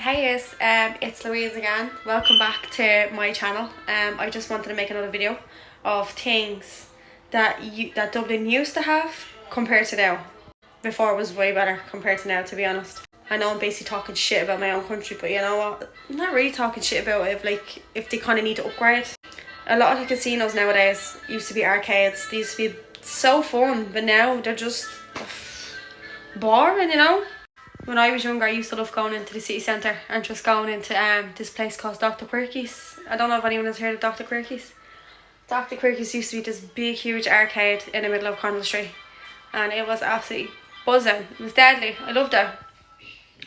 Hey yes, it's Louise again. Welcome back to my channel. I just wanted to make another video of things that Dublin used to have compared to now. Before it was way better compared to now, to be honest. I know I'm basically talking shit about my own country, but you know what? I'm not really talking shit about it if they kind of need to upgrade. A lot of the casinos nowadays used to be arcades. They used to be so fun, but now they're just boring, you know? When I was younger, I used to love going into the city centre and just going into this place called Dr. Quirky's. I don't know if anyone has heard of Dr. Quirky's. Dr. Quirky's used to be this big, huge arcade in the middle of Condell Street. And it was absolutely buzzing. It was deadly. I loved it.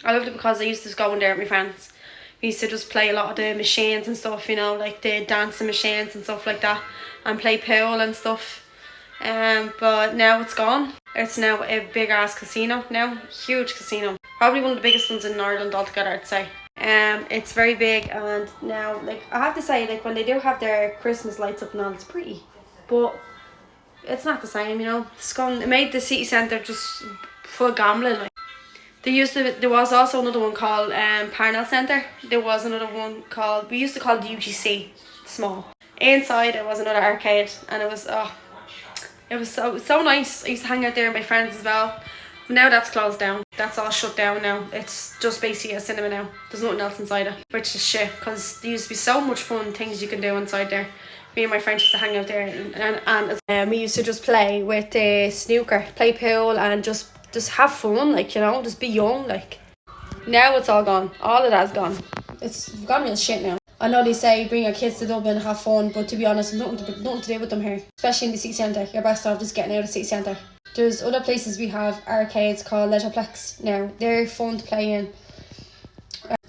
I loved it because I used to just go in there with my friends. We used to just play a lot of the machines and stuff, you know, like the dancing machines and stuff like that. And play pool and stuff. But now it's gone. It's now a big ass casino now. Huge casino. Probably one of the biggest ones in Ireland altogether, I'd say. It's very big, and now, like, I have to say, like, when they do have their Christmas lights up and on, it's pretty. But it's not the same, you know. It made the city centre just full of gambling. Like. There was also another one called Parnell Centre. There was another one called, we used to call it UGC, small. Inside it was another arcade, and it was, it was so nice. I used to hang out there with my friends as well. But now that's closed down. That's all shut down now. It's just basically a cinema now. There's nothing else inside it, which is shit, because there used to be so much fun things you can do inside there. Me and my friends used to hang out there, and we used to just play with the snooker, play pool, and just have fun, like, you know, just be young, like. Now it's all gone. All of that's gone. It's gone real shit now. I know they say bring your kids to Dublin and have fun, but to be honest, there's nothing to do with them here. Especially in the city centre. You're best off just getting out of the city centre. There's other places we have arcades called Leisureplex now. They're fun to play in.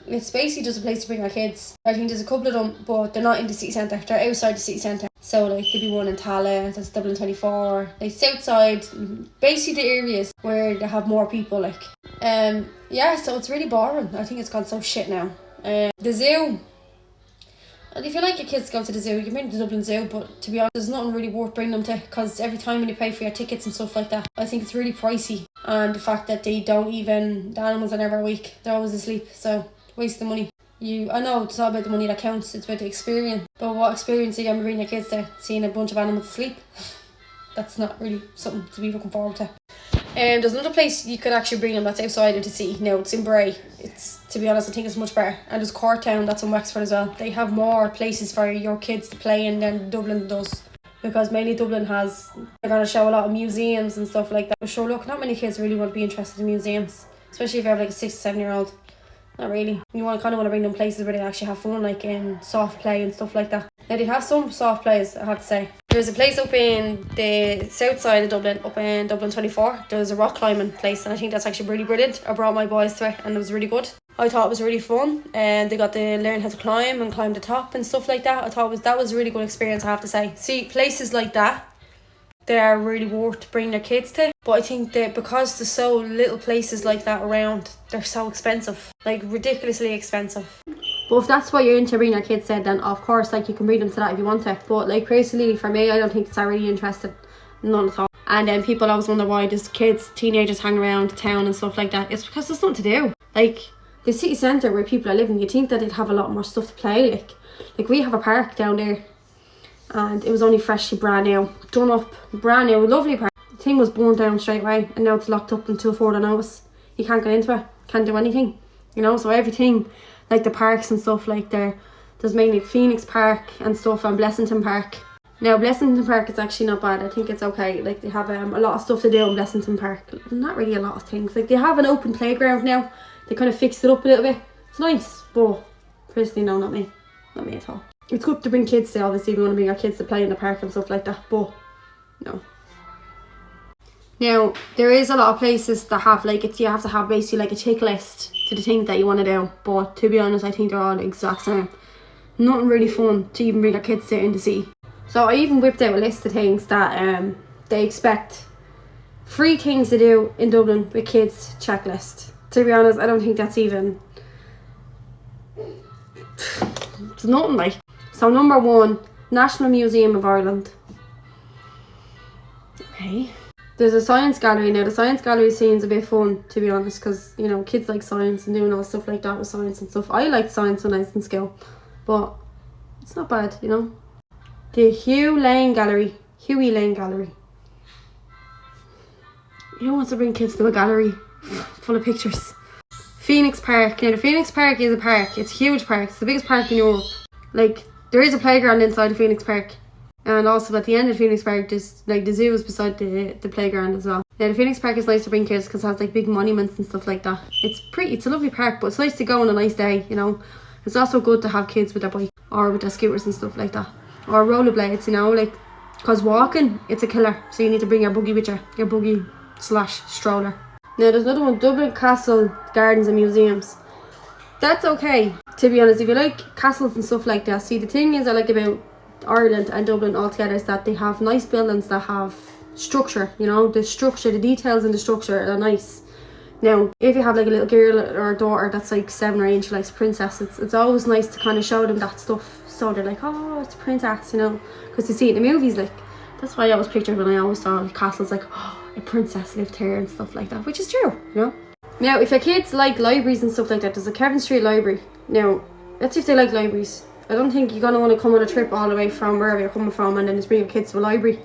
It's basically just a place to bring our kids. I think there's a couple of them, but they're not in the city centre. They're outside the city centre. So like there'll be one in Tala, that's Dublin 24. Like Southside, basically the areas where they have more people, like. Yeah, so it's really boring. I think it's gone so shit now. The zoo. And if you like your kids to go to the zoo, you can bring them to the Dublin Zoo, but to be honest, there's nothing really worth bringing them to, because every time when you pay for your tickets and stuff like that, I think it's really pricey. And the fact that the animals are never awake, they're always asleep, so waste the money. I know it's not about the money that counts, it's about the experience. But what experience are you going to bring your kids to? Seeing a bunch of animals asleep? That's not really something to be looking forward to. There's another place you could actually bring them that's outside of the city. No, it's in Bray. To be honest, I think it's much better. And there's Courtown, that's in Wexford as well. They have more places for your kids to play in than Dublin does. Because mainly Dublin they're going to show a lot of museums and stuff like that. But sure, look, not many kids really want to be interested in museums. Especially if you have like a 6 or 7-year-old. Not really. You kind of want to bring them places where they actually have fun, like in soft play and stuff like that. Now they have some soft plays, I have to say. There's a place up in the south side of Dublin, up in Dublin 24. There's a rock climbing place, and I think that's actually really brilliant. I brought my boys to it, and it was really good. I thought it was really fun, and they got to learn how to climb and climb the top and stuff like that. I thought that was a really good experience, I have to say. See, places like that, they are really worth bringing their kids to. But I think that because there's so little places like that around, they're so expensive. Like, ridiculously expensive. But if that's what you're into bringing your kids to, then of course, like, you can bring them to that if you want to. But like, personally, for me, I don't think it's really interested. None at all. And then people always wonder why there's teenagers hang around town and stuff like that. It's because there's nothing to do. Like, the city centre where people are living, you think that they'd have a lot more stuff to play. Like we have a park down there, and it was only freshly brand new, done up, brand new, lovely park. The thing was burned down straight away, and now it's locked up until further notice. You can't get into it, can't do anything, you know. So everything, like the parks and stuff, like there's mainly Phoenix Park and stuff, and Blessington Park. Now Blessington Park is actually not bad. I think it's okay. Like, they have a lot of stuff to do in Blessington Park. Not really a lot of things. Like, they have an open playground now. They kind of fixed it up a little bit. It's nice, but personally, no, not me at all. It's good to bring kids to, obviously, if you want to bring your kids to play in the park and stuff like that, but no. Now, there is a lot of places that have, like, you have to have basically like a tick list to the things that you want to do, but to be honest, I think they're all the exact same. Nothing really fun to even bring your kids to in the city. So I even whipped out a list of things that they expect. 3 things to do in Dublin with kids checklist. To be honest, I don't think that's even... It's nothing, like. So number 1, National Museum of Ireland. Okay. There's a science gallery now. The science gallery seems a bit fun, to be honest, because, you know, kids like science and doing all stuff like that with science and stuff. I liked science when I was in school, but it's not bad, you know. The Huey Lane Gallery. You don't want to bring kids to a gallery full of pictures. Phoenix Park. Now, the Phoenix Park is a park. It's a huge park. It's the biggest park in Europe. Like, there is a playground inside the Phoenix Park. And also at the end of Phoenix Park, there's like the zoo is beside the playground as well. Now the Phoenix Park is nice to bring kids because it has like big monuments and stuff like that. It's a lovely park, but it's nice to go on a nice day, you know. It's also good to have kids with their bike or with their scooters and stuff like that. Or rollerblades, you know, like, because walking, it's a killer. So you need to bring your buggy with you, your buggy / stroller. Now there's another one, Dublin Castle Gardens and Museums. That's okay, to be honest, if you like castles and stuff like that. See, the thing is I like about Ireland and Dublin altogether is that they have nice buildings that have structure, you know, the details in the structure are nice. Now, if you have like a little girl or a daughter that's like 7 or 8 and she likes princess, it's always nice to kind of show them that stuff, so they're like, oh, it's a princess, you know, because you see it in the movies. Like, that's why I always pictured when I always saw castles, like, oh, a princess lived here and stuff like that, which is true, you know. Now, if your kids like libraries and stuff like that, there's a Kevin Street Library. Now, let's see if they like libraries. I don't think you're going to want to come on a trip all the way from wherever you're coming from and then just bring your kids to a library.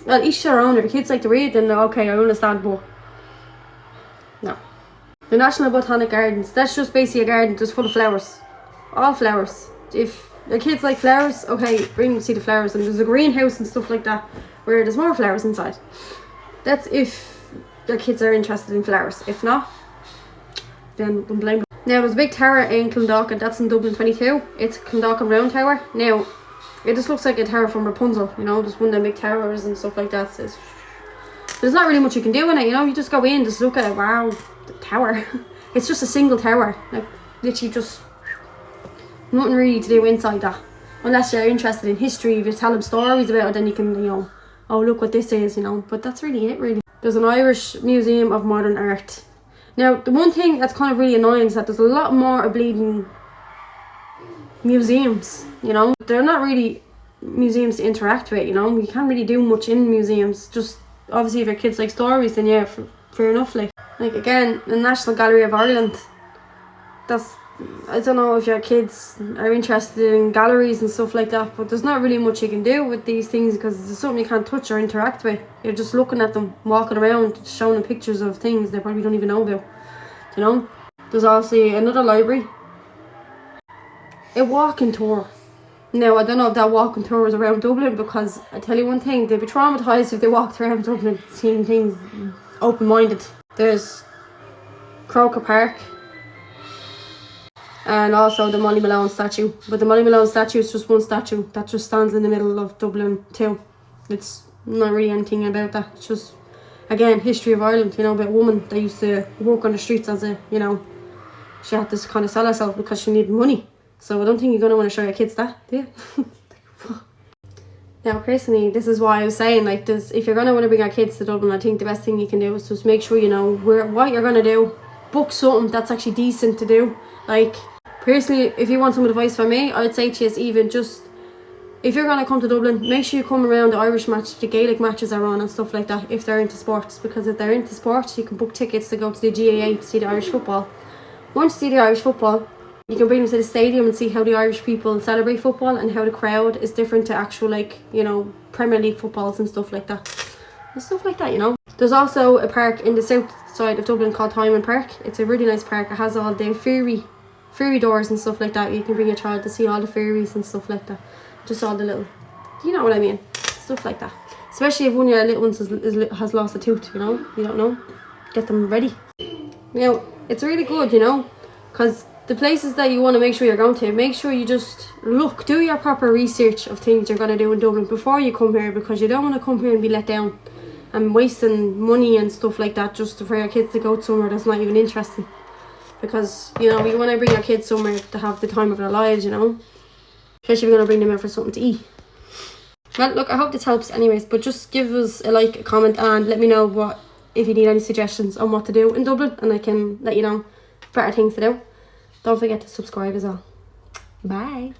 Well, each their own. If your kids like to read, then okay, I understand, but no. The National Botanic Gardens, that's just basically a garden just full of flowers. All flowers. If your kids like flowers, okay, bring them to see the flowers. And there's a greenhouse and stuff like that where there's more flowers inside. That's if your kids are interested in flowers. If not, then don't blame them. Now, there's a big tower in Clondalkin, that's in Dublin 22. It's Clondalkin Round Tower. Now, it just looks like a tower from Rapunzel, you know, just one of them big towers and stuff like that. There's not really much you can do in it, you know, you just go in, just look at it, wow, the tower. It's just a single tower, like, literally just nothing really to do inside that. Unless you're interested in history, if you tell them stories about it, then you can, you know, oh, look what this is, you know, but that's really it, really. There's an Irish Museum of Modern Art. Now, the one thing that's kind of really annoying is that there's a lot more bleeding museums, you know. They're not really museums to interact with, you know. You can't really do much in museums. Just, obviously, if your kids like stories, then yeah, fair enough. Like again, the National Gallery of Ireland, that's, I don't know if your kids are interested in galleries and stuff like that, but there's not really much you can do with these things because it's something you can't touch or interact with. You're just looking at them, walking around, showing them pictures of things they probably don't even know about, you know. There's also another library, a walking tour. Now, I don't know if that walking tour was around Dublin, because I tell you one thing, they'd be traumatised if they walked around Dublin seeing things open-minded. There's Croker Park, and also the Molly Malone statue. But the Molly Malone statue is just one statue that just stands in the middle of Dublin too. It's not really anything about that. It's just, again, history of Ireland, you know, about a woman that used to work on the streets as a, you know, she had to kind of sell herself because she needed money. So I don't think you're going to want to show your kids that, do you? Now, personally, this is why I was saying, like, this, if you're going to want to bring your kids to Dublin, I think the best thing you can do is just make sure you know what you're going to do. Book something that's actually decent to do. Like, personally, if you want some advice from me, I'd say to you, even just, if you're going to come to Dublin, make sure you come around the Irish match, the Gaelic matches are on and stuff like that, if they're into sports. Because if they're into sports, you can book tickets to go to the GAA to see the Irish football. Once you see the Irish football, you can bring them to the stadium and see how the Irish people celebrate football and how the crowd is different to actual, like, you know, Premier League footballs and stuff like that. And stuff like that, you know. There's also a park in the south side of Dublin called Hyman Park. It's a really nice park. It has all the fairy doors and stuff like that. You can bring your child to see all the fairies and stuff like that. Just all the little, you know what I mean, stuff like that. Especially if one of your little ones has lost a tooth, you know, you don't know. Get them ready. You know, it's really good, you know, because the places that you want to make sure you're going to, make sure you just look, do your proper research of things you're going to do in Dublin before you come here, because you don't want to come here and be let down and wasting money and stuff like that just for your kids to go somewhere that's not even interesting. Because, you know, you want to bring your kids somewhere to have the time of their lives, you know, especially if you're going to bring them out for something to eat. Well, look, I hope this helps anyways, but just give us a like, a comment, and let me know if you need any suggestions on what to do in Dublin, and I can let you know better things to do. Don't forget to subscribe as well. Bye.